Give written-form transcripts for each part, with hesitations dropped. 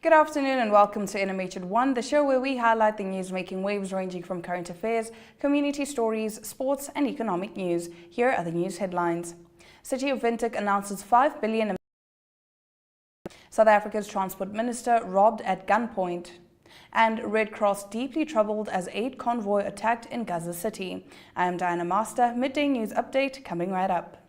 Good afternoon and welcome to NMH at 1, the show where we highlight the news making waves ranging from current affairs, community stories, sports and economic news. Here are the news headlines. City of Windhoek announces 5 billion. South Africa's Transport Minister robbed at gunpoint. And Red Cross deeply troubled as aid convoy attacked in Gaza City. I am Diana Master, midday news update coming right up.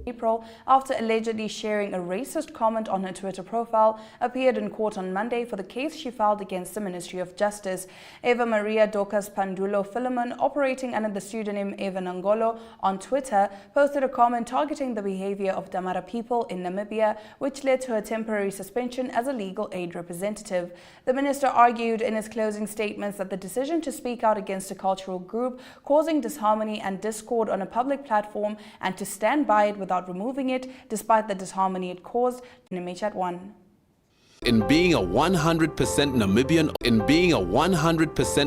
April, after allegedly sharing a racist comment on her Twitter profile, appeared in court on Monday for the case she filed against the Ministry of Justice. Eva Maria Docas Pandulo Philemon, operating under the pseudonym Eva Nangolo on Twitter, posted a comment targeting the behavior of Damara people in Namibia, which led to her temporary suspension as a legal aid representative. The minister argued in his closing statements that the decision to speak out against a cultural group causing disharmony and discord on a public platform and to stand by it without removing it, despite the disharmony it caused. NMH at 1. In being a 100%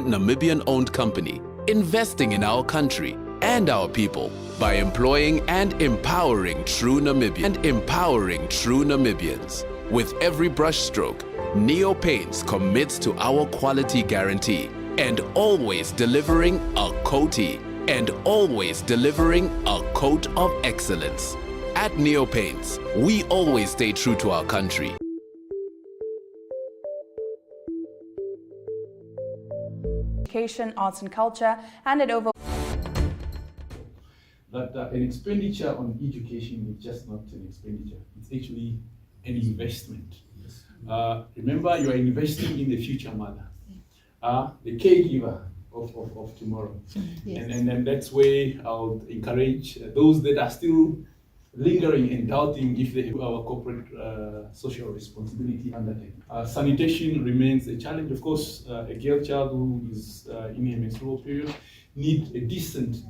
Namibian owned company, investing in our country and our people by employing and empowering true Namibians. With every brushstroke, Neo Paints commits to our quality guarantee and always delivering a coat of excellence. At Neo Paints, we always stay true to our country. Education, arts and culture, handed over. That an expenditure on education is just not an expenditure, it's actually an investment. Yes. Remember, you are investing in the future mother, the caregiver of tomorrow. Yes. And that's where I'll encourage those that are still lingering and doubting if they have our corporate social responsibility undertaken. Sanitation remains a challenge. Of course, a girl child who is in her menstrual period needs a decent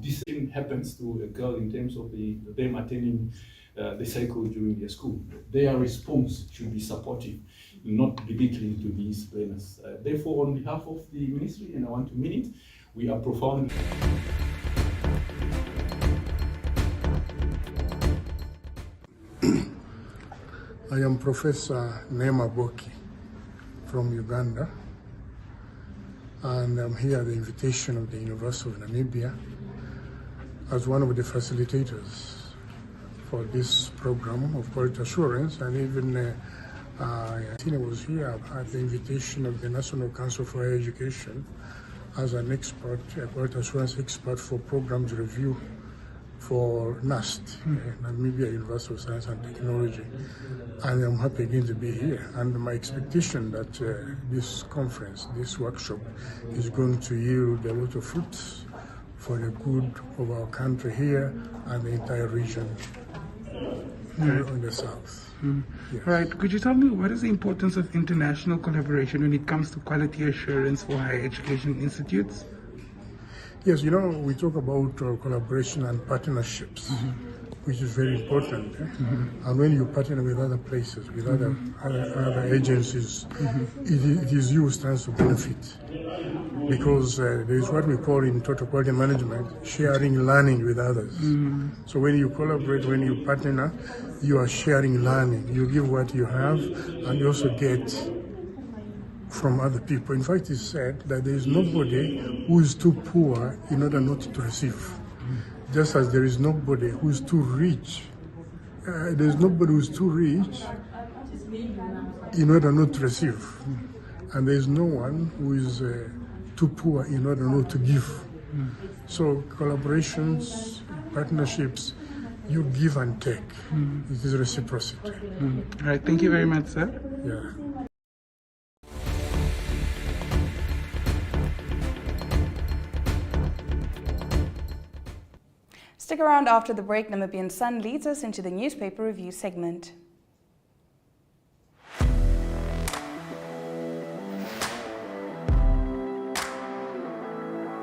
happens to a girl in terms of them attending the cycle during their school. Their response should be supportive, not belittling to these learners. Therefore, on behalf of the ministry, and I want to mean it, we are profoundly. I am Professor Neema Boki from Uganda, and I'm here at the invitation of the University of Namibia as one of the facilitators for this program of quality assurance, and even Tina was here at the invitation of the National Council for Higher Education as an expert, a quality assurance expert for programs review for NAST, Namibia University of Science and Technology. And I'm happy again to be here. And my expectation that this conference, this workshop, is going to yield a lot of fruits for the good of our country here and the entire region in the south. Yes. Right. Could you tell me what is the importance of international collaboration when it comes to quality assurance for higher education institutes? Yes, you know, we talk about collaboration and partnerships, which is very important. And when you partner with other places, with other agencies, it is you who stands to benefit. Because there is what we call in total quality management, sharing learning with others. So when you collaborate, when you partner, you are sharing learning. You give what you have, and you also get from other people. In fact, it's said that there is nobody who is too poor in order not to receive. Just as there is nobody who is too rich. There is nobody who is too rich in order not to receive. And there is no one who is too poor in order not to give. So collaborations, partnerships, you give and take. It is reciprocity. All right, thank you very much, sir. Yeah. Stick around after the break. Namibian Sun leads us into the newspaper review segment.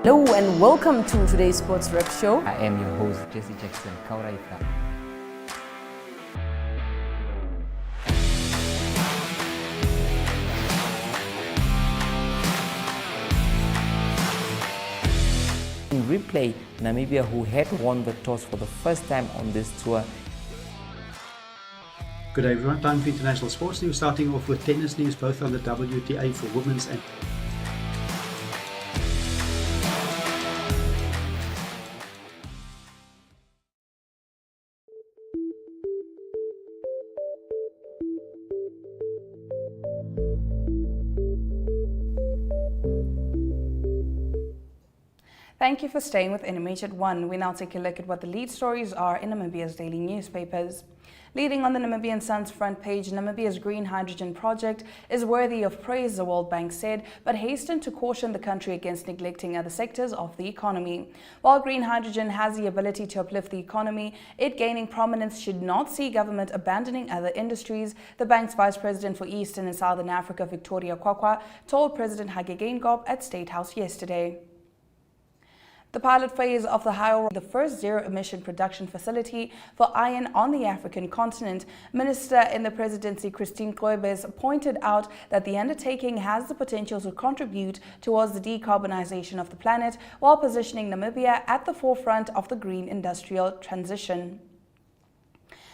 Hello and welcome to today's Sports Rep Show. I am your host, Jesse Jackson Kauraika. play Namibia, who had won the toss for the first time on this tour. Good day everyone, time for international sports news, starting off with tennis news, both on the WTA for women's and Thank you for staying with NMH at 1. We now take a look at what the lead stories are in Namibia's daily newspapers. Leading on the Namibian Sun's front page, Namibia's green hydrogen project is worthy of praise, the World Bank said, but hastened to caution the country against neglecting other sectors of the economy. While green hydrogen has the ability to uplift the economy, it gaining prominence should not see government abandoning other industries, the bank's Vice President for Eastern and Southern Africa, Victoria Kwakwa, told President Hage Geingob at State House yesterday. The pilot phase of the Hyl, the first zero-emission production facility for iron on the African continent. Minister in the presidency, Christine Koibes, pointed out that the undertaking has the potential to contribute towards the decarbonization of the planet while positioning Namibia at the forefront of the green industrial transition.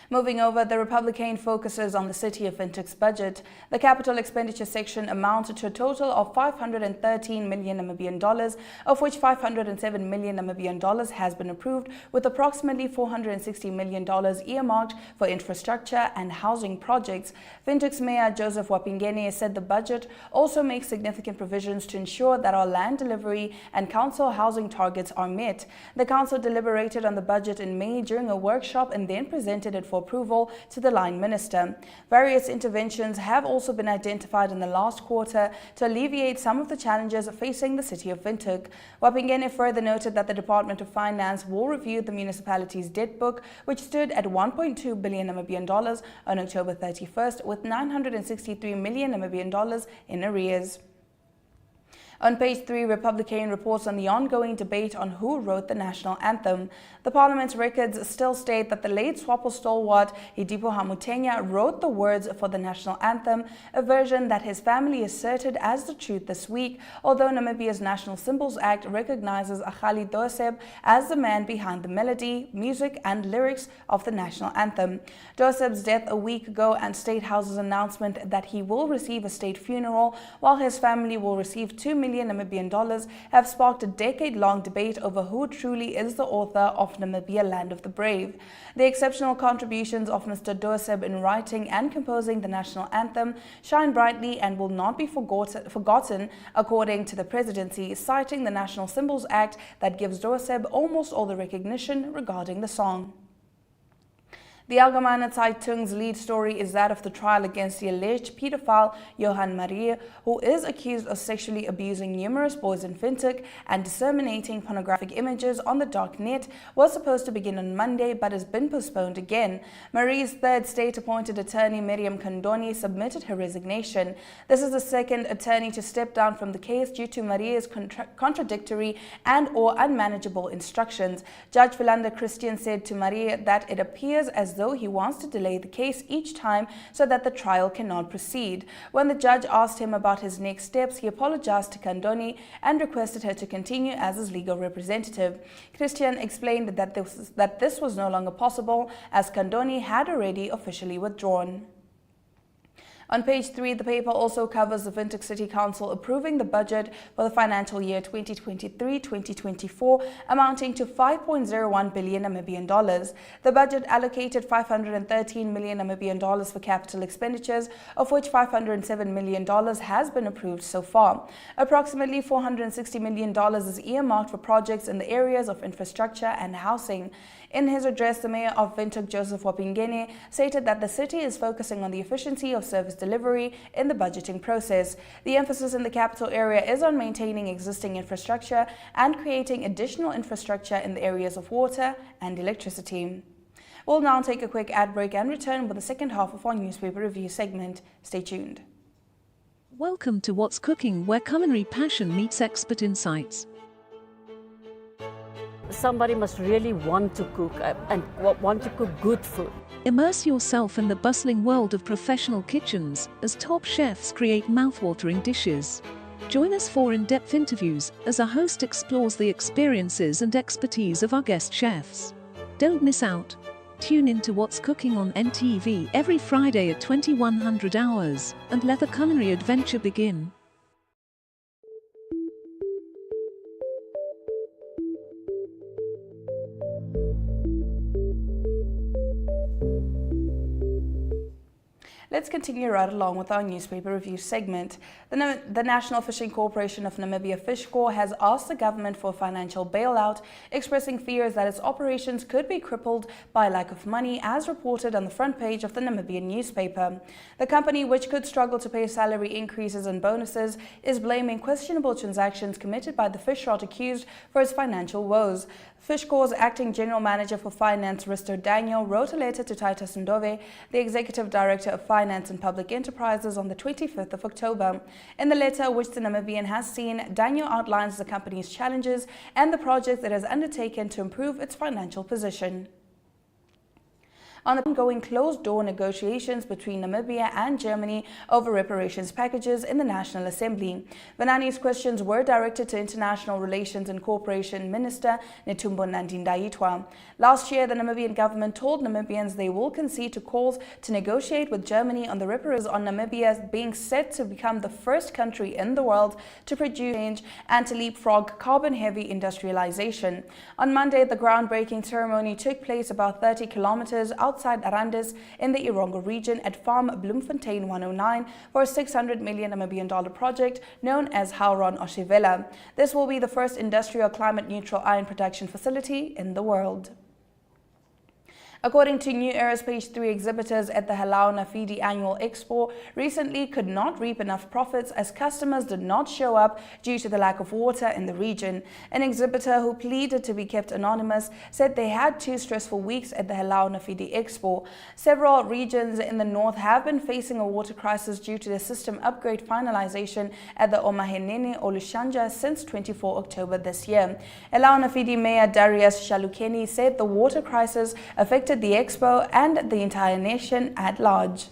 Moving over, the Republican focuses on the City of Windhoek's budget. The capital expenditure section amounted to a total of 513 million Namibian dollars, of which 507 million Namibian dollars has been approved, with approximately 460 million dollars earmarked for infrastructure and housing projects. Windhoek's Mayor Joseph Wapingene said the budget also makes significant provisions to ensure that our land delivery and council housing targets are met. The council deliberated on the budget in May during a workshop and then presented it for approval to the line minister. Various interventions have also been identified in the last quarter to alleviate some of the challenges facing the city of Windhoek. Wapingene further noted that the Department of Finance will review the municipality's debt book, which stood at 1.2 billion Namibian dollars on October 31st, with 963 million Namibian dollars in arrears. On page 3, Republican reports on the ongoing debate on who wrote the national anthem. The parliament's records still state that the late SWAPO stalwart Hidipo Hamutenya wrote the words for the national anthem, a version that his family asserted as the truth this week, although Namibia's National Symbols Act recognizes Agali Doseb as the man behind the melody, music and lyrics of the national anthem. Doseb's death a week ago and State House's announcement that he will receive a state funeral while his family will receive 2 million Namibian dollars have sparked a decade-long debate over who truly is the author of Namibia, Land of the Brave. The exceptional contributions of Mr. Doseb in writing and composing the national anthem shine brightly and will not be forgotten, according to the presidency, citing the National Symbols Act that gives Doseb almost all the recognition regarding the song. The Allgemeine Zeitung's lead story is that of the trial against the alleged pedophile Johan Marie, who is accused of sexually abusing numerous boys in Windhoek and disseminating pornographic images on the dark net, was supposed to begin on Monday but has been postponed again. Marie's third state-appointed attorney, Miriam Kandoni, submitted her resignation. This is the second attorney to step down from the case due to Marie's contradictory and/or unmanageable instructions. Judge Philander Christian said to Marie that it appears as though he wants to delay the case each time so that the trial cannot proceed. When the judge asked him about his next steps, he apologized to Kandoni and requested her to continue as his legal representative. Christian explained that this was no longer possible as Kandoni had already officially withdrawn. On page 3, the paper also covers the Windhoek City Council approving the budget for the financial year 2023-2024, amounting to 5.01 billion Namibian dollars. The budget allocated 513 million Namibian dollars for capital expenditures, of which 507 million dollars has been approved so far. Approximately 460 million dollars is earmarked for projects in the areas of infrastructure and housing. In his address, the mayor of Windhoek, Joseph Wapingene, stated that the city is focusing on the efficiency of service delivery in the budgeting process. The emphasis in the capital area is on maintaining existing infrastructure and creating additional infrastructure in the areas of water and electricity. We'll now take a quick ad break and return with the second half of our newspaper review segment. Stay tuned. Welcome to What's Cooking, where culinary passion meets expert insights. Somebody must really want to cook and want to cook good food. Immerse yourself in the bustling world of professional kitchens as top chefs create mouth-watering dishes. Join us for in-depth interviews as our host explores the experiences and expertise of our guest chefs. Don't miss out. Tune in to What's Cooking on NTV every Friday at 2100 hours and let the culinary adventure begin. Let's continue right along with our newspaper review segment. The National Fishing Corporation of Namibia Fish Corps has asked the government for a financial bailout, expressing fears that its operations could be crippled by lack of money, as reported on the front page of the Namibian newspaper. The company, which could struggle to pay salary increases and bonuses, is blaming questionable transactions committed by the fish rod accused for its financial woes. Fish Corps' acting general manager for finance, Risto Daniel, wrote a letter to Titus Ndove, the executive director of finance and public enterprises, on the 25th of October. In the letter, which the Namibian has seen, Daniel outlines the company's challenges and the projects it has undertaken to improve its financial position. On the ongoing closed-door negotiations between Namibia and Germany over reparations packages in the National Assembly, Vanani's questions were directed to International Relations and Cooperation Minister Netumbo Nandi-Ndaitwah. Last year, the Namibian government told Namibians they will concede to calls to negotiate with Germany on the reparations on Namibia being set to become the first country in the world to produce change and to leapfrog carbon-heavy industrialization. On Monday, the groundbreaking ceremony took place about 30 kilometers outside Arandis in the Irongo region at Farm Bloemfontein 109 for a $600 million Namibian project known as Hauron Oshivela. This will be the first industrial climate-neutral iron production facility in the world. According to New Era's page 3, exhibitors at the Halau Nafidi Annual Expo recently could not reap enough profits as customers did not show up due to the lack of water in the region. An exhibitor who pleaded to be kept anonymous said they had 2 stressful weeks at the Halau Nafidi Expo. Several regions in the north have been facing a water crisis due to the system upgrade finalization at the Omahenene Olushanja since 24 October this year. Halau Nafidi Mayor Darius Shalukeni said the water crisis affected the expo and the entire nation at large.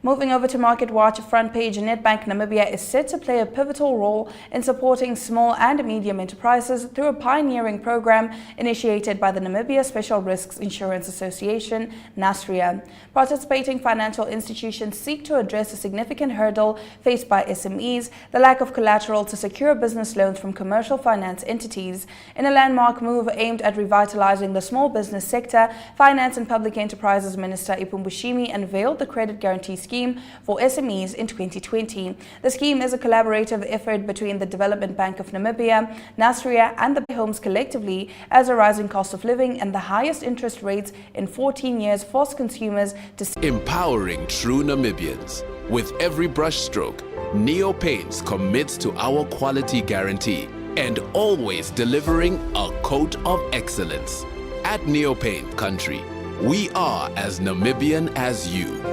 Moving over to Market Watch, front page, Nedbank Namibia is set to play a pivotal role in supporting small and medium enterprises through a pioneering program initiated by the Namibia Special Risks Insurance Association, NASRIA. Participating financial institutions seek to address a significant hurdle faced by SMEs, the lack of collateral to secure business loans from commercial finance entities. In a landmark move aimed at revitalizing the small business sector, Finance and Public Enterprises Minister Ipumbushimi unveiled the credit guarantee scheme for SMEs in 2020. The scheme is a collaborative effort between the Development Bank of Namibia, NASRIA and the homes collectively, as a rising cost of living and the highest interest rates in 14 years force consumers to... Empowering true Namibians. With every brushstroke, Neo Paints commits to our quality guarantee and always delivering a coat of excellence. At Neo Paint Country, we are as Namibian as you.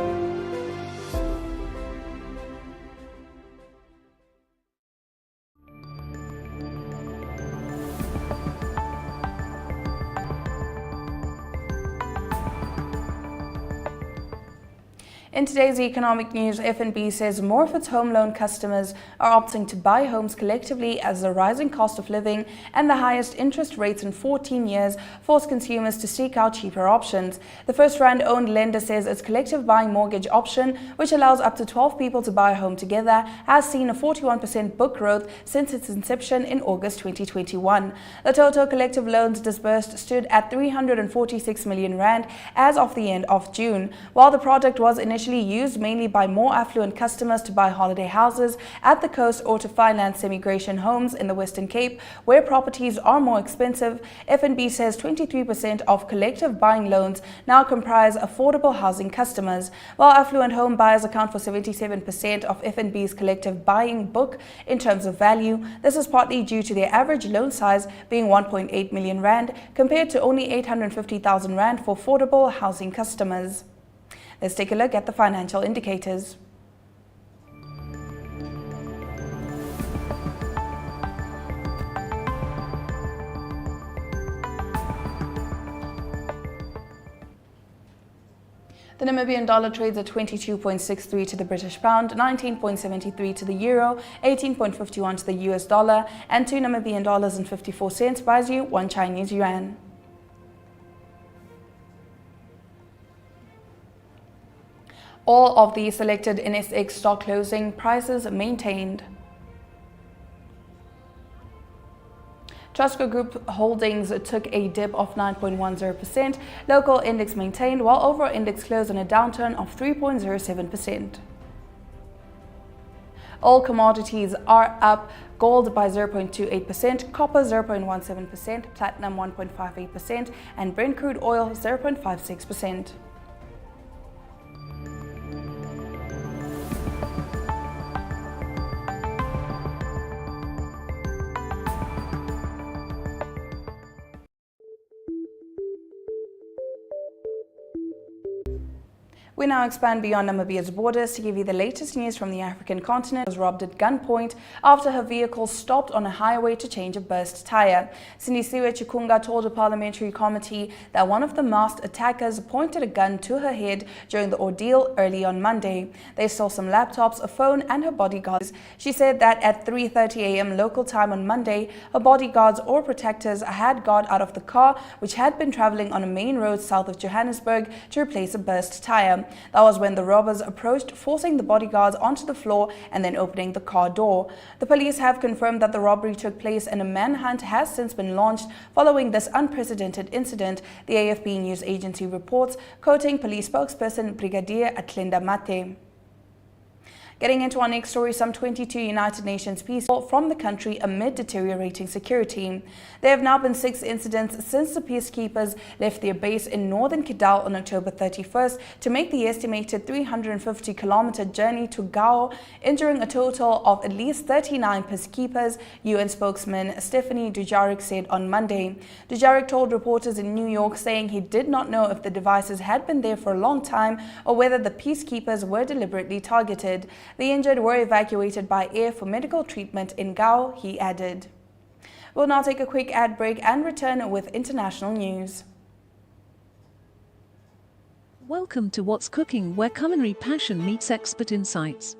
In today's economic news, FNB says more of its home loan customers are opting to buy homes collectively as the rising cost of living and the highest interest rates in 14 years force consumers to seek out cheaper options. The First Rand-owned lender says its collective buying mortgage option, which allows up to 12 people to buy a home together, has seen a 41% book growth since its inception in August 2021. The total collective loans disbursed stood at 346 million rand as of the end of June. While the product was initially used mainly by more affluent customers to buy holiday houses at the coast or to finance immigration homes in the Western Cape, where properties are more expensive, FNB says 23% of collective buying loans now comprise affordable housing customers. While affluent home buyers account for 77% of FNB's collective buying book in terms of value, this is partly due to their average loan size being 1.8 million rand compared to only 850,000 rand for affordable housing customers. Let's take a look at the financial indicators. The Namibian dollar trades at 22.63 to the British pound, 19.73 to the euro, 18.51 to the US dollar, and 2 Namibian dollars and 54 cents buys you 1 Chinese yuan. All of the selected NSX stock closing prices maintained. Trustco Group Holdings took a dip of 9.10%. Local index maintained, while overall index closed on a downturn of 3.07%. All commodities are up. Gold by 0.28%, copper 0.17%, platinum 1.58%, and Brent crude oil 0.56%. We now expand beyond Namibia's borders to give you the latest news from the African continent. Was robbed at gunpoint after her vehicle stopped on a highway to change a burst tire. Sindisiwe Chikunga told a parliamentary committee that one of the masked attackers pointed a gun to her head during the ordeal early on Monday. They stole some laptops, a phone, and her bodyguards. She said that at 3:30 a.m. local time on Monday, her bodyguards or protectors had got out of the car, which had been traveling on a main road south of Johannesburg, to replace a burst tire. That was when the robbers approached, forcing the bodyguards onto the floor and then opening the car door. The police have confirmed that the robbery took place and a manhunt has since been launched following this unprecedented incident, the AFP news agency reports, quoting police spokesperson Brigadier Atlinda Mate. Getting into our next story, some 22 United Nations peacekeepers from the country amid deteriorating security. There have now been 6 incidents since the peacekeepers left their base in northern Kidal on October 31st to make the estimated 350-kilometer journey to Gao, injuring a total of at least 39 peacekeepers, UN spokesman Stephanie Dujarric said on Monday. Dujarric told reporters in New York, saying he did not know if the devices had been there for a long time or whether the peacekeepers were deliberately targeted. The injured were evacuated by air for medical treatment in Gao, he added. We'll now take a quick ad break and return with international news. Welcome to What's Cooking, where culinary passion meets expert insights.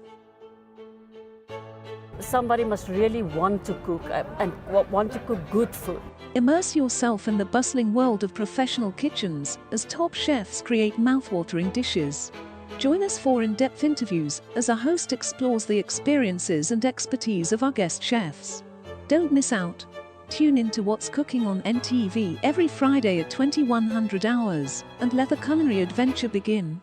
Somebody must really want to cook and want to cook good food. Immerse yourself in the bustling world of professional kitchens as top chefs create mouthwatering dishes. Join us for in-depth interviews as our host explores the experiences and expertise of our guest chefs. Don't miss out. Tune in to What's Cooking on NTV every Friday at 2100 hours and let the culinary adventure begin.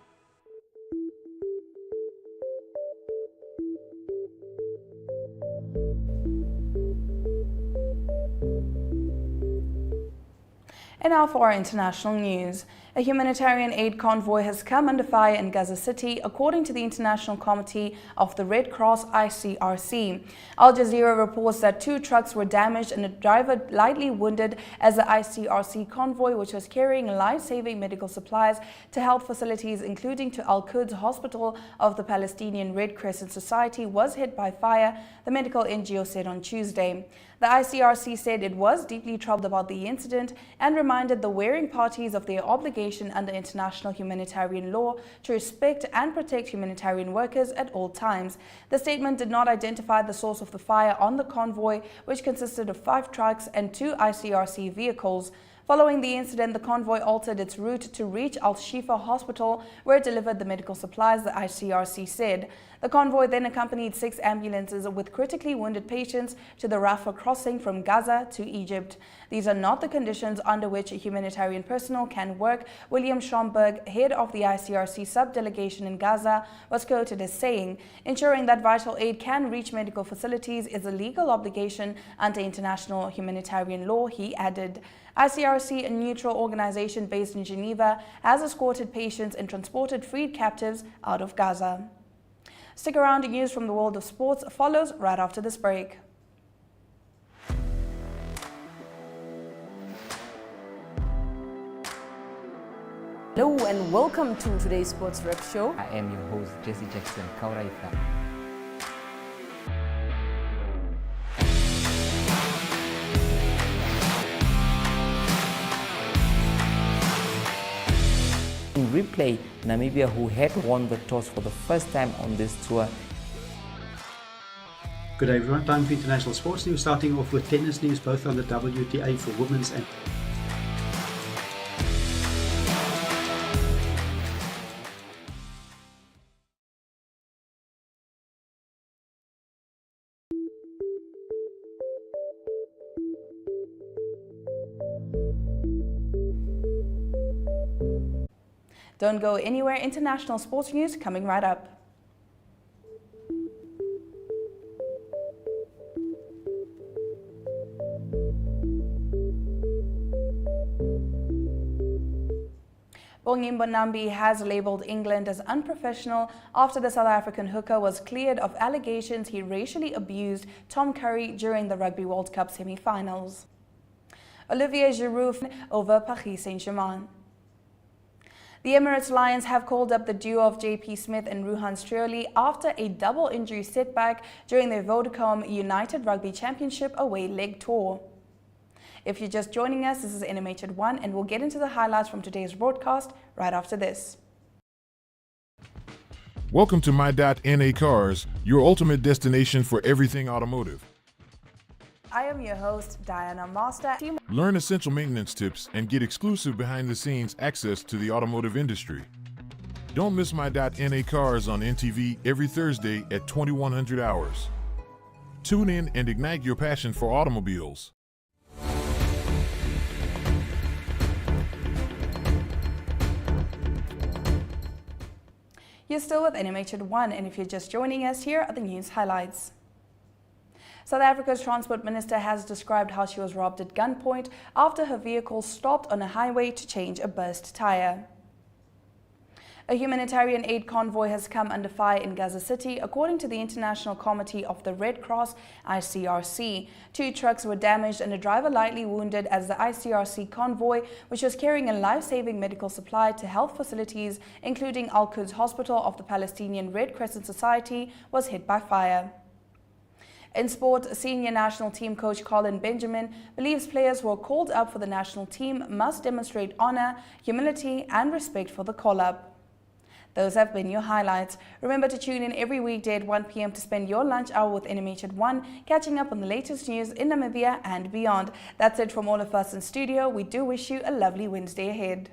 And now for our international news. A humanitarian aid convoy has come under fire in Gaza City, according to the International Committee of the Red Cross ICRC. Al Jazeera reports that 2 trucks were damaged and a driver lightly wounded as the ICRC convoy, which was carrying life-saving medical supplies to health facilities, including to Al-Quds Hospital of the Palestinian Red Crescent Society, was hit by fire, the medical NGO said on Tuesday. The ICRC said it was deeply troubled about the incident and reminded the warring parties of their obligation under international humanitarian law to respect and protect humanitarian workers at all times. The statement did not identify the source of the fire on the convoy, which consisted of 5 trucks and 2 ICRC vehicles. Following the incident, the convoy altered its route to reach Al-Shifa Hospital, where it delivered the medical supplies, the ICRC said. The convoy then accompanied 6 ambulances with critically wounded patients to the Rafah crossing from Gaza to Egypt. These are not the conditions under which humanitarian personnel can work, William Schomburg, head of the ICRC sub-delegation in Gaza, was quoted as saying, "Ensuring that vital aid can reach medical facilities is a legal obligation under international humanitarian law," he added. ICRC, a neutral organization based in Geneva, has escorted patients and transported freed captives out of Gaza. Stick around, news from the world of sports follows right after this break. Hello and welcome to today's Sports Rep Show. I am your host, Jesse Jackson Kauraifa. In replay Namibia, who had won the toss for the first time on this tour. Good day everyone, time for international sports news, starting off with tennis news, both on the WTA for women's and Don't go anywhere, international sports news coming right up. Bongi Mbonambi has labelled England as unprofessional after the South African hooker was cleared of allegations he racially abused Tom Curry during the Rugby World Cup semi-finals. Olivier Giroud over Paris Saint-Germain. The Emirates Lions have called up the duo of JP Smith and Ruhan Strioli after a double injury setback during their Vodacom United Rugby Championship away leg tour. If you're just joining us, this is NMH at 1 and we'll get into the highlights from today's broadcast right after this. Welcome to My.NA Cars, your ultimate destination for everything automotive. I am your host, Diana Master. Learn essential maintenance tips and get exclusive behind-the-scenes access to the automotive industry. Don't miss My.NA Cars on NTV every Thursday at 2100 hours. Tune in and ignite your passion for automobiles. You're still with NMH at 1, and if you're just joining us, here are the news highlights. South Africa's Transport Minister has described how she was robbed at gunpoint after her vehicle stopped on a highway to change a burst tire. A humanitarian aid convoy has come under fire in Gaza City, according to the International Committee of the Red Cross, ICRC. 2 trucks were damaged and a driver lightly wounded as the ICRC convoy, which was carrying a life-saving medical supply to health facilities, including Al-Quds Hospital of the Palestinian Red Crescent Society, was hit by fire. In sport, senior national team coach Colin Benjamin believes players who are called up for the national team must demonstrate honor, humility, and respect for the call-up. Those have been your highlights. Remember to tune in every weekday at 1 p.m. to spend your lunch hour with NMH at 1, catching up on the latest news in Namibia and beyond. That's it from all of us in studio. We do wish you a lovely Wednesday ahead.